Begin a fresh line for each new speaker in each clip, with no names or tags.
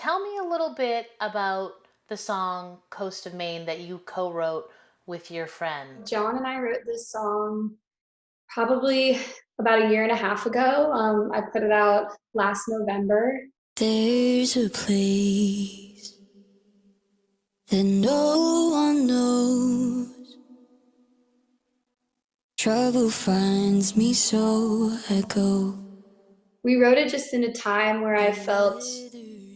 tell me a little bit about the song Coast of Maine that you co-wrote with your friend.
John and I wrote this song probably about a year and a half ago. I put it out last November.
There's a place that no one knows. Trouble finds me, so I go.
We wrote it just in a time where I felt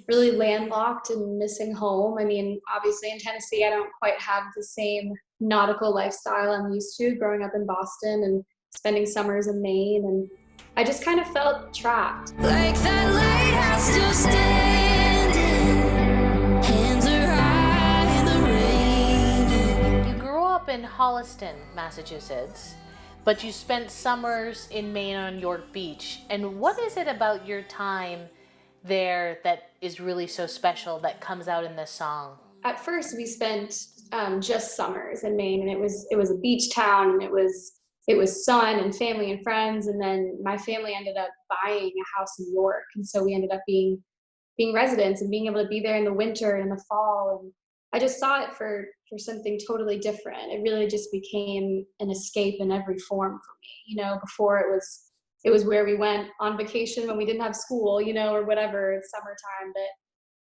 really landlocked and missing home. I mean, obviously in Tennessee, I don't quite have the same nautical lifestyle I'm used to growing up in Boston and spending summers in Maine. And I just kind of felt trapped.
Like that lighthouse still standing, hands are high in the rain.
You grew up in Holliston, Massachusetts, but you spent summers in Maine on York Beach. And what is it about your time there that is really so special that comes out in this song?
At first, we spent just summers in Maine, and it was a beach town, and it was sun and family and friends. And then my family ended up buying a house in York, and so we ended up being residents and being able to be there in the winter and the fall. And I just saw it for something totally different. It really just became an escape in every form for me. Before it was where we went on vacation when we didn't have school, or whatever, it's summertime. But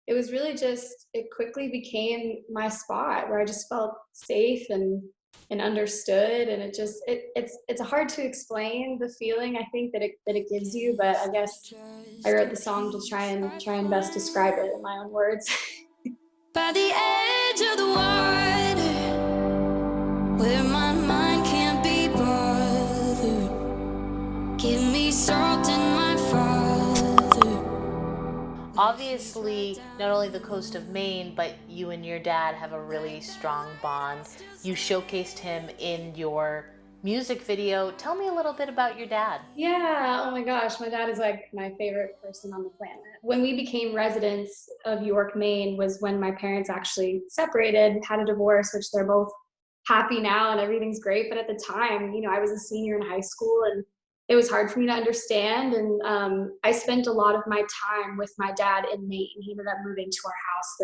it was really just, it quickly became my spot where I just felt safe and understood. And it's hard to explain the feeling, I think, that it gives you, but I guess I wrote the song to try and best describe it in my own words.
By the edge of the water, where my mind can't be bothered. Give me salt in my father.
Obviously, not only the coast of Maine, but you and your dad have a really strong bond. You showcased him in your music video. Tell me a little bit about your dad.
Yeah, oh my gosh, my dad is like my favorite person on the planet. When we became residents of York, Maine, was when my parents actually separated, had a divorce, which they're both happy now and everything's great. But at the time, I was a senior in high school, and it was hard for me to understand. And I spent a lot of my time with my dad in Maine. He ended up moving to our house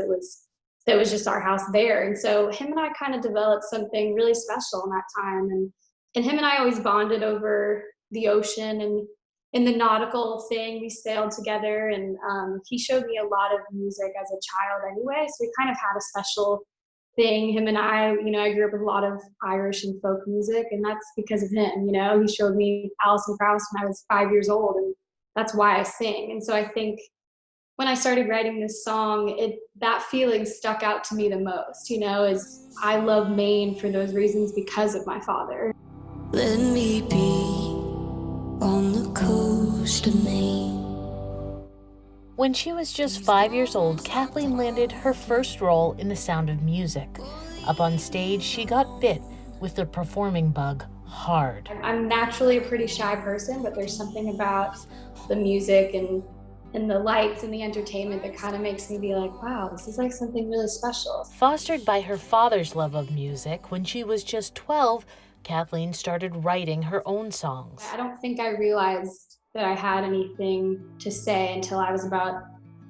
that was just our house there. And so him and I kind of developed something really special in that time. And him and I always bonded over the ocean and in the nautical thing. We sailed together, and he showed me a lot of music as a child anyway. So we kind of had a special thing. Him and I grew up with a lot of Irish and folk music, and that's because of him. He showed me Alison Krauss when I was 5 years old, and that's why I sing. And so I think when I started writing this song, that feeling stuck out to me the most. Is I love Maine for those reasons because of my father.
Let me be on the coast of Maine.
When she was just 5 years old, Kathleen landed her first role in The Sound of Music. Up on stage, she got bit with the performing bug hard.
I'm naturally a pretty shy person, but there's something about the music and the lights and the entertainment that kind of makes me be like, wow, this is like something really special.
Fostered by her father's love of music, when she was just 12, Kathleen started writing her own songs.
I don't think I realized that I had anything to say until I was about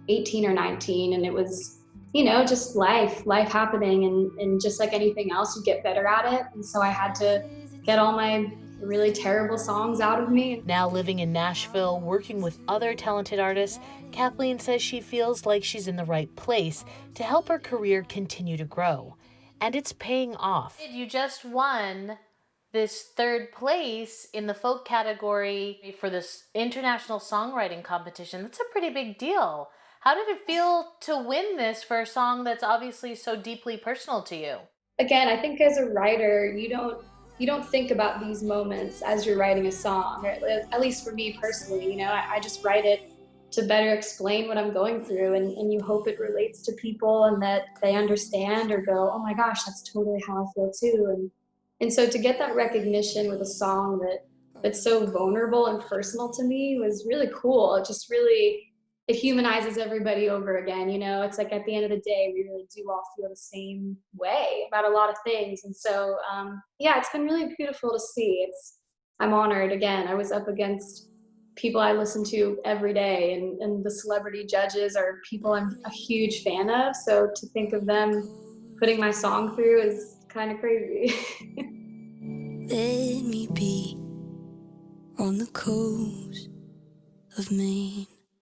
18 or 19. And it was, just life happening. And just like anything else, you get better at it. And so I had to get all my really terrible songs out of me.
Now living in Nashville, working with other talented artists, Kathleen says she feels like she's in the right place to help her career continue to grow. And it's paying off. You just won this third place in the folk category for this International Songwriting Competition. That's a pretty big deal. How did it feel to win this for a song that's obviously so deeply personal to you?
Again, I think as a writer, you don't think about these moments as you're writing a song, or at least for me personally. I just write it to better explain what I'm going through, and you hope it relates to people and that they understand or go, oh my gosh, that's totally how I feel too. And so to get that recognition with a song that's so vulnerable and personal to me was really cool. It humanizes everybody over again. It's like at the end of the day, we really do all feel the same way about a lot of things. And so, yeah, it's been really beautiful to see. I'm honored. Again, I was up against people I listen to every day, and the celebrity judges are people I'm a huge fan of. So to think of them putting my song through is kind of crazy.
Let me be on the coast of Maine.